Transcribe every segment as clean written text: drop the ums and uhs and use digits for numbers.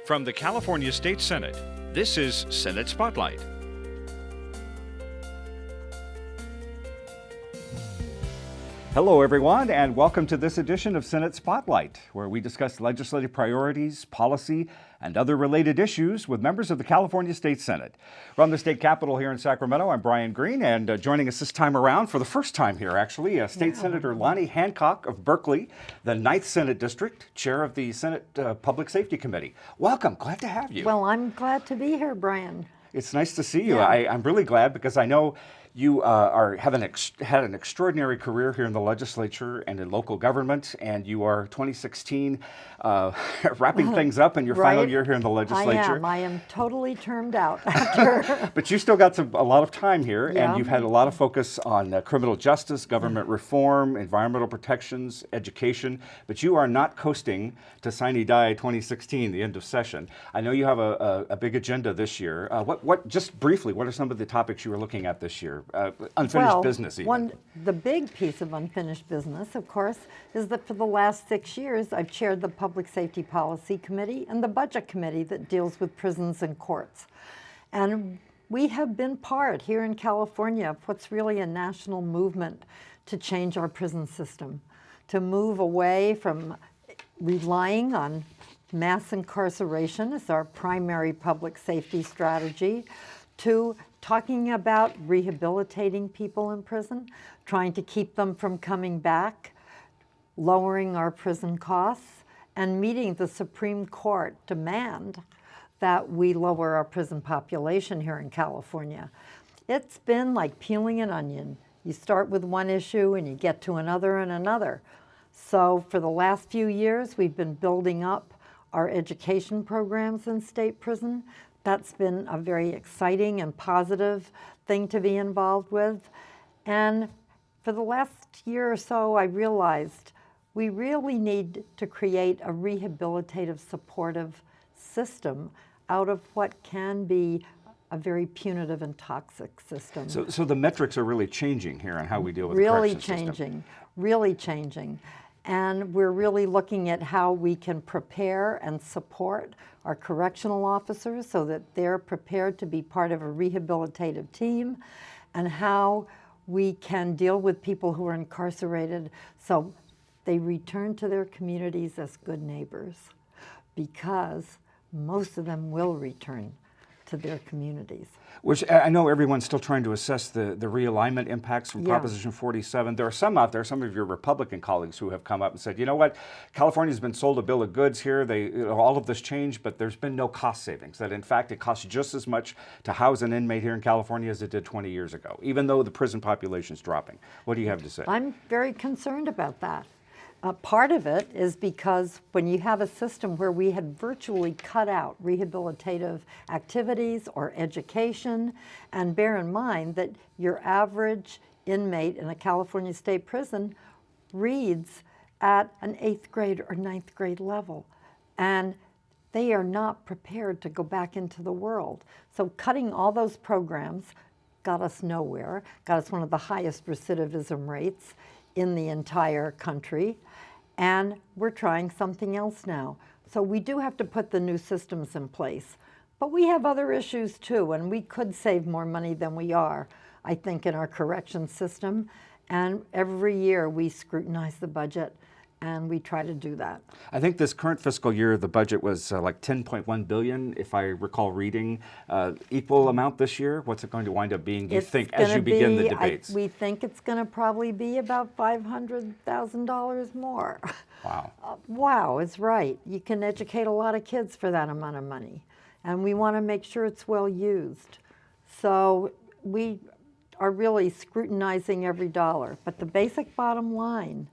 From the California State Senate, this is Senate Spotlight. Hello, everyone, and welcome to this edition of Senate Spotlight, where we discuss legislative priorities, policy, and other related issues with members of the California State Senate. From the state capitol here in Sacramento, I'm Brian Green, and joining us this time around, for the first time here actually, State Senator Loni Hancock of Berkeley, the 9th Senate District, Chair of the Senate Public Safety Committee. Welcome, glad to have you. Well, I'm glad to be here, Brian. It's nice to see you. Yeah. I'm really glad because I know you had an extraordinary career here in the legislature and in local government, and you are 2016 wrapping things up in your final year here in the legislature. I am totally termed out after. But you still got a lot of time here, Yeah. and you've had a lot of focus on criminal justice, government reform, environmental protections, education, but you are not coasting to sine die 2016, the end of session. I know you have a big agenda this year. Just briefly, what are some of the topics you were looking at this year? Unfinished business even. The big piece of unfinished business, of course, is that for the last 6 years, I've chaired the Public Safety Policy Committee and the Budget Committee that deals with prisons and courts. And we have been part here in California of what's really a national movement to change our prison system, to move away from relying on mass incarceration as our primary public safety strategy, to talking about rehabilitating people in prison, trying to keep them from coming back, lowering our prison costs, and meeting the Supreme Court demand that we lower our prison population here in California. It's been like peeling an onion. You start with one issue and you get to another and another. So for the last few years, we've been building up our education programs in state prison. That's been a very exciting and positive thing to be involved with. And for the last year or so, I realized we really need to create a rehabilitative, supportive system out of what can be a very punitive and toxic system. So the metrics are really changing here on how we deal with the corrections system. Really changing. And we're really looking at how we can prepare and support our correctional officers so that they're prepared to be part of a rehabilitative team, and how we can deal with people who are incarcerated so they return to their communities as good neighbors, because most of them will return to their communities. Which I know everyone's still trying to assess the realignment impacts from Proposition 47. There are some out there, some of your Republican colleagues who have come up and said, you know what, California's been sold a bill of goods here. All of this changed, but there's been no cost savings. That in fact, it costs just as much to house an inmate here in California as it did 20 years ago, even though the prison population is dropping. What do you have to say? I'm very concerned about that. Part of it is because when you have a system where we had virtually cut out rehabilitative activities or education, and bear in mind that your average inmate in a California state prison reads at an 8th grade or 9th grade level, and they are not prepared to go back into the world. So cutting all those programs got us nowhere, got us one of the highest recidivism rates in the entire country, and we're trying something else now. So we do have to put the new systems in place. But we have other issues too, and we could save more money than we are, I think, in our corrections system. And every year we scrutinize the budget, and we try to do that. I think this current fiscal year, the budget was like $10.1 billion, if I recall reading. Equal amount this year? What's it going to wind up being, do you think, as you begin the debates? We think it's going to probably be about $500,000 more. Wow. Wow, it's right. You can educate a lot of kids for that amount of money. And we want to make sure it's well used. So we are really scrutinizing every dollar. But the basic bottom line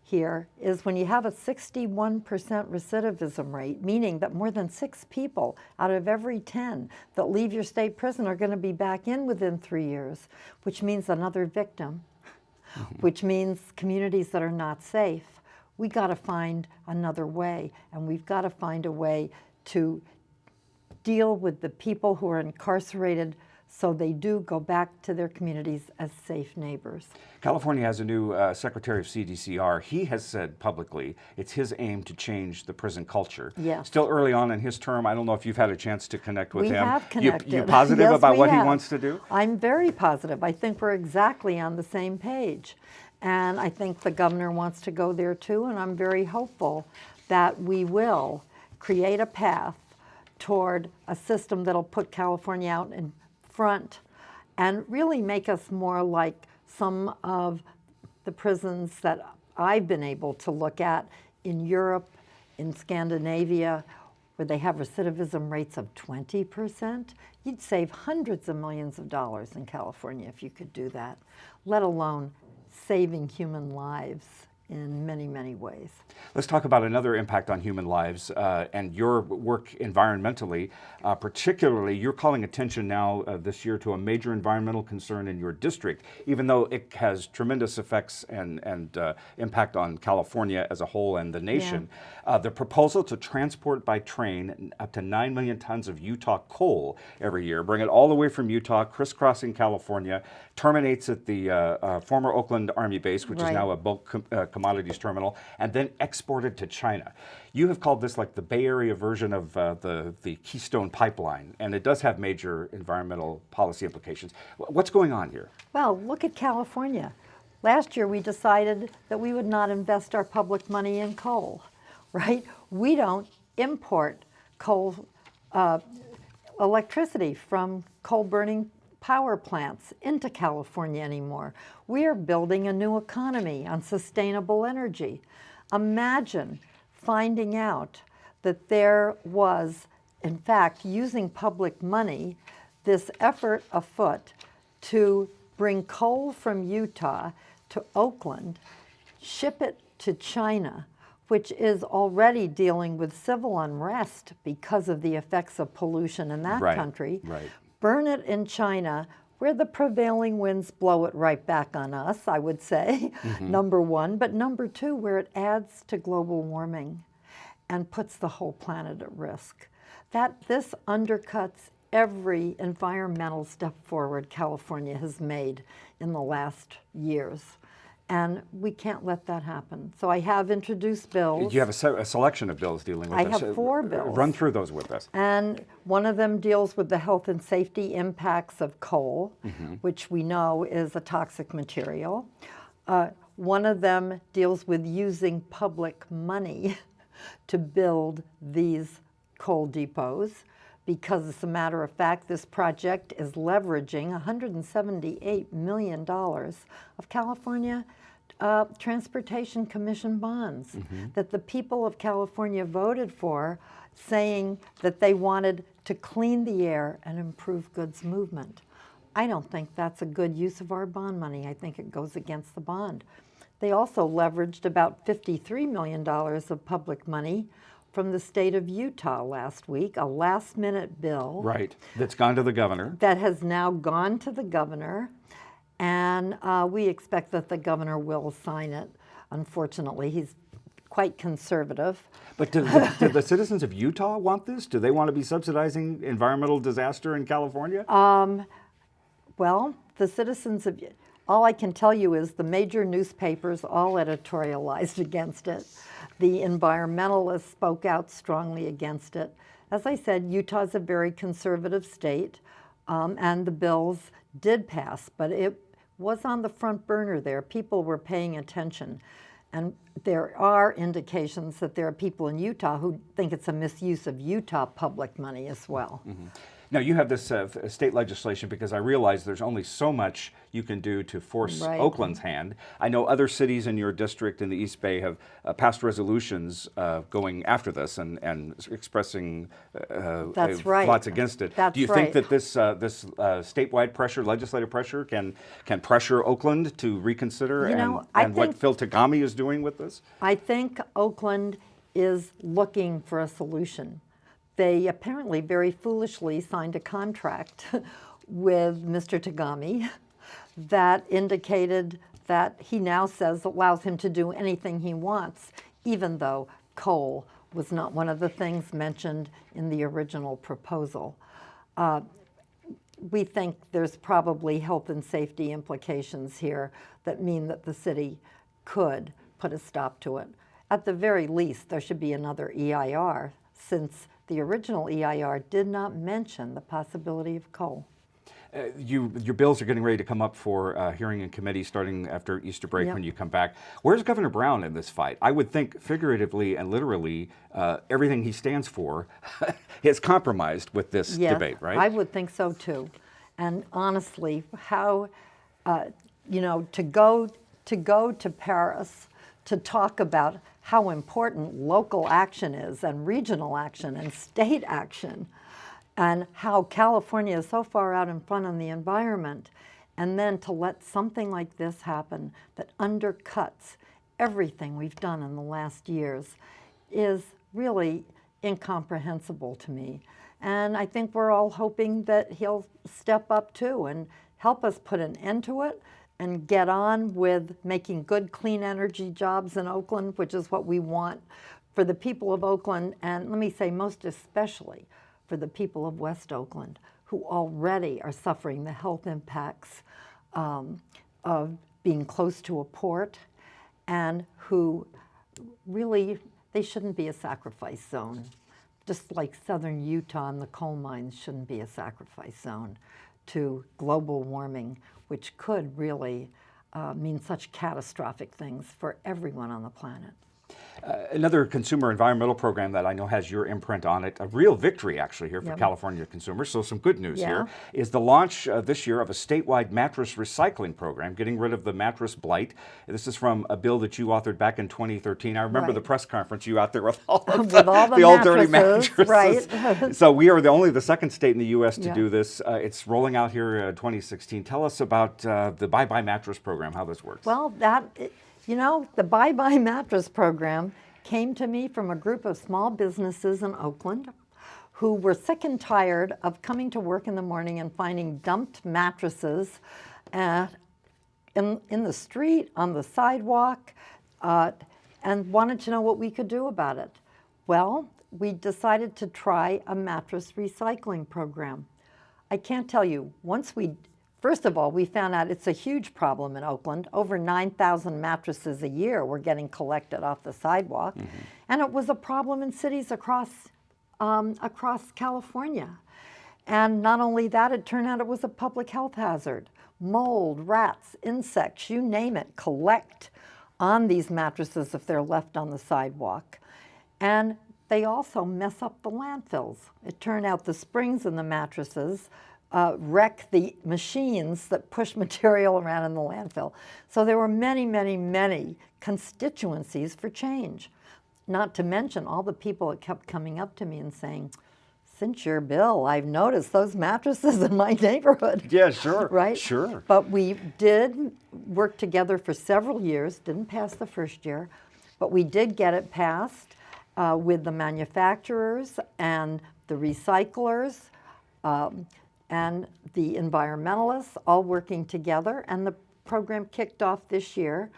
here is when you have a 61% recidivism rate, meaning that more than 6 people out of every 10 that leave your state prison are going to be back in within 3 years, which means another victim, which means communities that are not safe. We got to find another way, and we've got to find a way to deal with the people who are incarcerated so they do go back to their communities as safe neighbors. California has a new Secretary of CDCR. He has said publicly it's his aim to change the prison culture. Yes. Still early on in his term. I don't know if you've had a chance to connect with We him. have connected. You positive Yes, about we what he have. wants to do? I'm very positive. I think we're exactly on the same page. And I think the governor wants to go there too, and I'm very hopeful that we will create a path toward a system that'll put California out in front and really make us more like some of the prisons that I've been able to look at in Europe, in Scandinavia, where they have recidivism rates of 20%. You'd save hundreds of millions of dollars in California if you could do that, let alone saving human lives in many, many ways. Let's talk about another impact on human lives and your work environmentally. Particularly, you're calling attention now this year to a major environmental concern in your district, even though it has tremendous effects and impact on California as a whole and the nation. Yeah. The proposal to transport by train up to 9 million tons of Utah coal every year, bring it all the way from Utah, crisscrossing California, terminates at the former Oakland Army base, which is now a bulk commodities terminal, and then exported to China. You have called this like the Bay Area version of the Keystone Pipeline, and it does have major environmental policy implications. What's going on here? Well, look at California. Last year we decided that we would not invest our public money in coal, right? We don't import coal electricity from coal-burning power plants into California anymore. We are building a new economy on sustainable energy. Imagine finding out that there was, in fact, using public money, this effort afoot to bring coal from Utah to Oakland, ship it to China, which is already dealing with civil unrest because of the effects of pollution in that country. Burn it in China, where the prevailing winds blow it right back on us, I would say, number one. But number two, where it adds to global warming and puts the whole planet at risk. This undercuts every environmental step forward California has made in the last years. And we can't let that happen. So I have introduced bills. You have a selection of bills dealing with this. I have 4 bills. Run through those with us. And one of them deals with the health and safety impacts of coal, which we know is a toxic material. One of them deals with using public money to build these coal depots, because as a matter of fact, this project is leveraging $178 million of California Transportation Commission bonds that the people of California voted for, saying that they wanted to clean the air and improve goods movement. I don't think that's a good use of our bond money. I think it goes against the bond. They also leveraged about $53 million of public money from the state of Utah last week, a last-minute bill. Right, that's gone to the governor. That has now gone to the governor, and we expect that the governor will sign it. Unfortunately, he's quite conservative. But do the citizens of Utah want this? Do they want to be subsidizing environmental disaster in California? Well, the citizens of, all I can tell you is the major newspapers all editorialized against it. The environmentalists spoke out strongly against it. As I said, Utah's a very conservative state, and the bills did pass, but it was on the front burner there. People were paying attention. And there are indications that there are people in Utah who think it's a misuse of Utah public money as well. Now, you have this state legislation because I realize there's only so much you can do to force Oakland's hand. I know other cities in your district in the East Bay have passed resolutions going after this and expressing thoughts against it. Do you think that this statewide pressure, legislative pressure, can pressure Oakland to reconsider and what Phil Tagami is doing with this? I think Oakland is looking for a solution. They apparently very foolishly signed a contract with Mr. Tagami that indicated that he now says allows him to do anything he wants, even though coal was not one of the things mentioned in the original proposal. we think there's probably health and safety implications here that mean that the city could put a stop to it. At the very least, there should be another EIR, since the original EIR did not mention the possibility of coal. Your bills are getting ready to come up for hearing in committee starting after Easter break. Yep. When you come back. Where's Governor Brown in this fight? I would think figuratively and literally everything he stands for is compromised with this debate, right? I would think so too. And honestly, how, to go to Paris to talk about how important local action is and regional action and state action, and how California is so far out in front on the environment, and then to let something like this happen that undercuts everything we've done in the last years is really incomprehensible to me. And I think we're all hoping that he'll step up too and help us put an end to it and get on with making good, clean energy jobs in Oakland, which is what we want for the people of Oakland, and let me say most especially for the people of West Oakland, who already are suffering the health impacts of being close to a port, and who really, they shouldn't be a sacrifice zone. Just like southern Utah and the coal mines shouldn't be a sacrifice zone to global warming, which could really mean such catastrophic things for everyone on the planet. Another consumer environmental program that I know has your imprint on it, a real victory actually here for California consumers, so some good news here, is the launch this year of a statewide mattress recycling program, getting rid of the mattress blight. This is from a bill that you authored back in 2013. I remember the press conference, you out there with all of the old dirty mattresses. Right. So we are only the second state in the U.S. to do this. It's rolling out here in 2016. Tell us about the Bye Bye Mattress program, how this works. Well, the Bye Bye Mattress program came to me from a group of small businesses in Oakland who were sick and tired of coming to work in the morning and finding dumped mattresses in the street, on the sidewalk, and wanted to know what we could do about it. Well, we decided to try a mattress recycling program. I can't tell you, first of all, we found out it's a huge problem in Oakland. Over 9,000 mattresses a year were getting collected off the sidewalk. And it was a problem in cities across California. And not only that, it turned out it was a public health hazard. Mold, rats, insects, you name it, collect on these mattresses if they're left on the sidewalk. And they also mess up the landfills. It turned out the springs in the mattresses wreck the machines that push material around in the landfill. So there were many, many, many constituencies for change. Not to mention all the people that kept coming up to me and saying, since your bill, I've noticed those mattresses in my neighborhood. Yeah, sure. Right? Sure. But we did work together for several years, didn't pass the first year, but we did get it passed with the manufacturers and the recyclers, and the environmentalists all working together, and the program kicked off this year.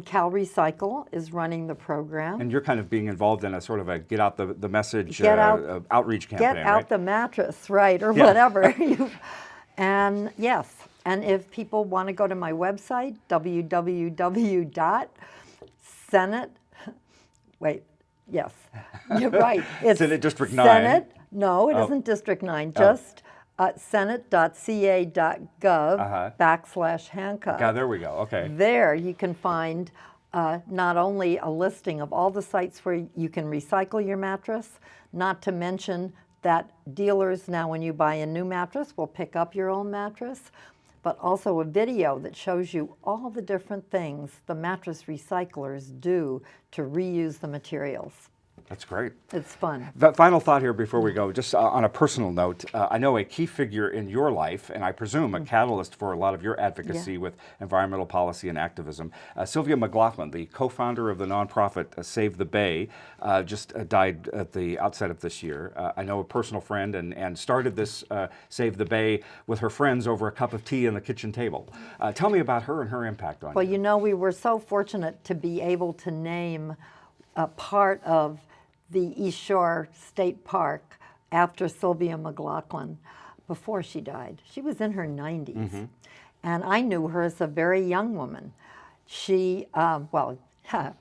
Cal Recycle is running the program. And you're kind of being involved in a sort of a get out the message outreach campaign, Get out right? the mattress, right, or whatever. And yes, and if people want to go to my website, www.senate, you're right. It's Senate District 9. Senate, no, it isn't District 9, just senate.ca.gov/Hancock. Yeah, there we go, okay. There you can find not only a listing of all the sites where you can recycle your mattress, not to mention that dealers now when you buy a new mattress will pick up your old mattress, but also a video that shows you all the different things the mattress recyclers do to reuse the materials. That's great. It's fun. The final thought here before we go, just on a personal note, I know a key figure in your life, and I presume a catalyst for a lot of your advocacy with environmental policy and activism. Sylvia McLaughlin, the co-founder of the nonprofit Save the Bay, just died at the outset of this year. I know a personal friend and started this Save the Bay with her friends over a cup of tea on the kitchen table. Tell me about her and her impact on you. Well, we were so fortunate to be able to name a part of the East Shore State Park after Sylvia McLaughlin. before she died. She was in her 90s. And I knew her as a very young woman. She,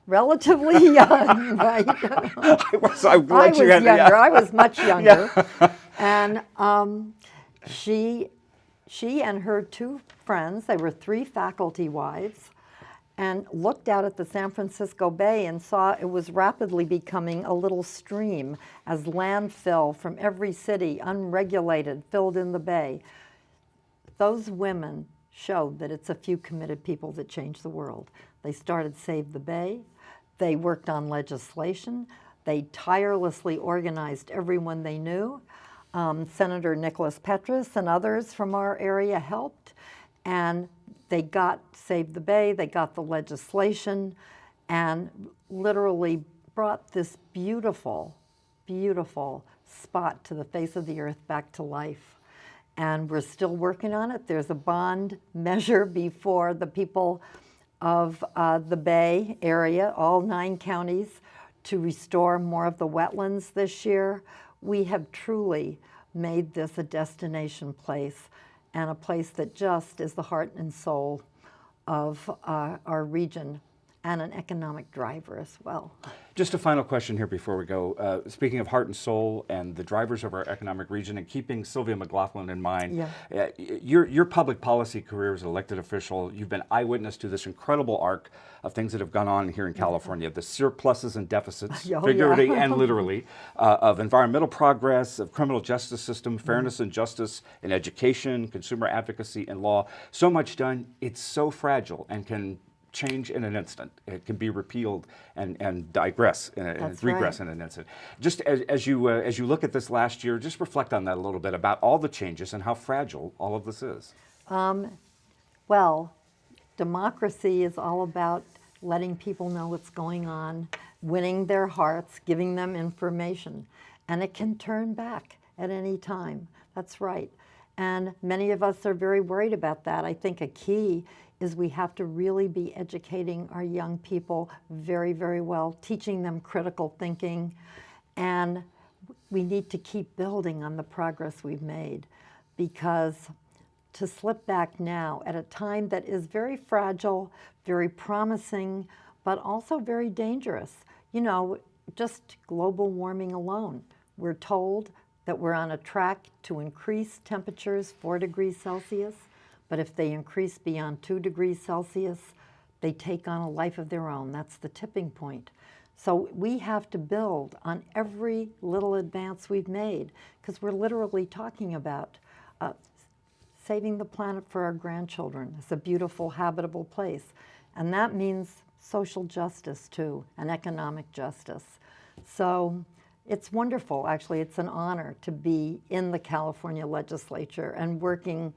relatively young, right? I was younger. I was much younger. And she and her two friends, they were 3 faculty wives, and looked out at the San Francisco Bay and saw it was rapidly becoming a little stream as landfill from every city, unregulated, filled in the bay. Those women showed that it's a few committed people that change the world. They started Save the Bay. They worked on legislation. They tirelessly organized everyone they knew. Senator Nicholas Petras and others from our area helped, and they got Save the Bay, they got the legislation, and literally brought this beautiful, beautiful spot to the face of the earth back to life. And we're still working on it. There's a bond measure before the people of the Bay Area, all 9 counties, to restore more of the wetlands this year. We have truly made this a destination place, and a place that just is the heart and soul of our region, and an economic driver as well. Just a final question here before we go. Speaking of heart and soul and the drivers of our economic region, and keeping Sylvia McLaughlin in mind, your public policy career as an elected official, you've been eyewitness to this incredible arc of things that have gone on here in California, the surpluses and deficits, figuratively and literally, of environmental progress, of criminal justice system, fairness and justice in education, consumer advocacy, and law. So much done. It's so fragile and can change in an instant. It can be repealed and digress and regress in an instant. Just as you look at this last year, just reflect on that a little bit about all the changes and how fragile all of this is. Well, democracy is all about letting people know what's going on, winning their hearts, giving them information, and it can turn back at any time. That's right. And many of us are very worried about that. I think a key is we have to really be educating our young people very, very well, teaching them critical thinking, and we need to keep building on the progress we've made, because to slip back now at a time that is very fragile, very promising, but also very dangerous. You know, just global warming alone. We're told that we're on a track to increase temperatures 4 degrees Celsius. But if they increase beyond 2 degrees Celsius, they take on a life of their own. That's the tipping point. So we have to build on every little advance we've made, because we're literally talking about saving the planet for our grandchildren. It's a beautiful, habitable place. And that means social justice, too, and economic justice. So it's wonderful, actually. It's an honor to be in the California legislature and working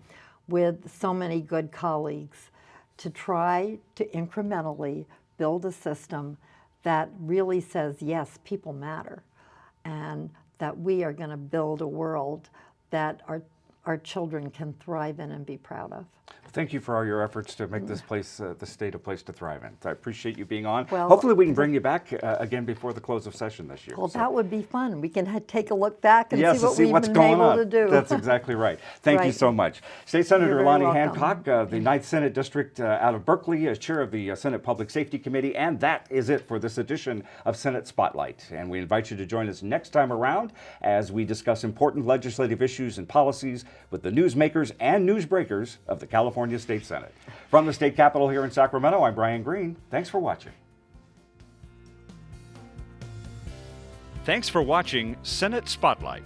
with so many good colleagues to try to incrementally build a system that really says, yes, people matter, and that we are going to build a world that our children can thrive in and be proud of. Thank you for all your efforts to make this place, the state, a place to thrive in. I appreciate you being on. Well, hopefully we can bring you back again before the close of session this year. Well, that would be fun. We can take a look back and see what's been going able on. to do. That's exactly right. Thank you so much. State Senator You're very Loni welcome. Hancock, the 9th Senate District out of Berkeley, as chair of the Senate Public Safety Committee, and that is it for this edition of Senate Spotlight. And we invite you to join us next time around as we discuss important legislative issues and policies with the newsmakers and newsbreakers of the California State Senate. From the state capitol here in Sacramento, I'm Brian Green. Thanks for watching. Thanks for watching Senate Spotlight.